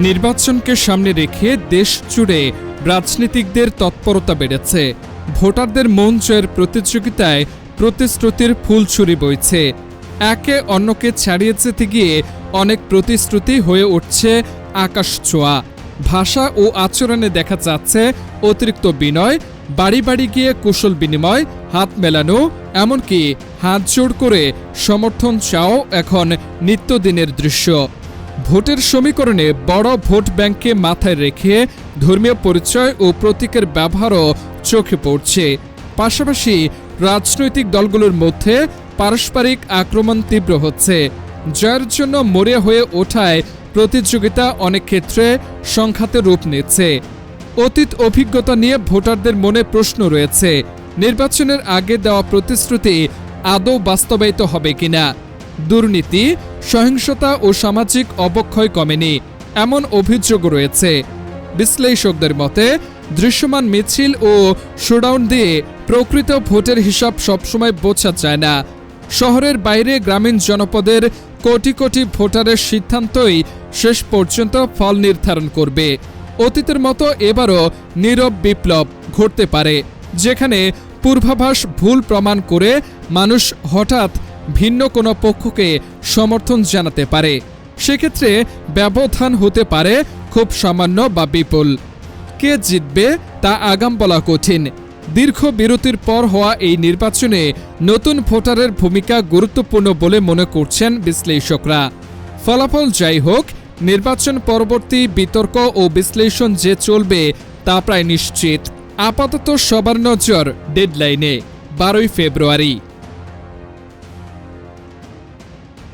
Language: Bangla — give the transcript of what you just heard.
নির্বাচনকে সামনে রেখে দেশ জুড়ে রাজনীতিকদের তৎপরতা বেড়েছে। ভোটারদের মন জয়ের প্রতিযোগিতায় প্রতিশ্রুতির ফুলছুরি বইছে। একে অন্যকে ছাড়িয়ে যেতে গিয়ে অনেক প্রতিশ্রুতি হয়ে উঠছে আকাশ ছোঁয়া। ভাষা ও আচরণে দেখা যাচ্ছে অতিরিক্ত বিনয়, বাড়ি বাড়ি গিয়ে কুশল বিনিময়, হাত মেলানো, এমনকি হাত জোড় করে সমর্থন চাও এখন নিত্যদিনের দৃশ্য। ভোটের সমীকরণে বড় ভোট ব্যাংককে মাথায় রেখে ধর্মীয় পরিচয় ও প্রতীকের ব্যবহারও চোখে পড়ছে। পাশাপাশি রাজনৈতিক দলগুলোর মধ্যে পারস্পরিক আক্রমণ তীব্র হচ্ছে। জয়ের জন্য মরিয়া হয়ে ওঠায় প্রতিযোগিতা অনেক ক্ষেত্রে সংঘাতে রূপ নিচ্ছে। অতীত অভিজ্ঞতা নিয়ে ভোটারদের মনে প্রশ্ন রয়েছে, নির্বাচনের আগে দেওয়া প্রতিশ্রুতি আদৌ বাস্তবায়িত হবে কিনা। দুর্নীতি, সহিংসতা ও সামাজিক অবক্ষয় কমেনি, এমন অভিযোগ রয়েছে। বিশ্লেষকদের মতে দৃশ্যমান মিছিল ও শোডাউন দিয়ে প্রকৃত ভোটের হিসাব সবসময় বোঝা যায় না। শহরের বাইরে গ্রামীণ জনপদের কোটি কোটি ভোটারের সিদ্ধান্তই শেষ পর্যন্ত ফল নির্ধারণ করবে। অতীতের মতো এবারও নীরব বিপ্লব ঘটতে পারে, যেখানে পূর্বাভাস ভুল প্রমাণ করে মানুষ হঠাৎ ভিন্ন কোনো পক্ষকে সমর্থন জানাতে পারে। সেক্ষেত্রে ব্যবধান হতে পারে খুব সামান্য বা বিপুল। কে জিতবে তা আগাম বলা কঠিন। দীর্ঘ বিরতির পর হওয়া এই নির্বাচনে নতুন ভোটারের ভূমিকা গুরুত্বপূর্ণ বলে মনে করছেন বিশ্লেষকরা। ফলাফল যাই হোক, নির্বাচন পরবর্তী বিতর্ক ও বিশ্লেষণ যে চলবে তা প্রায় নিশ্চিত। আপাতত সবার নজর ডেডলাইনে 12 ফেব্রুয়ারি।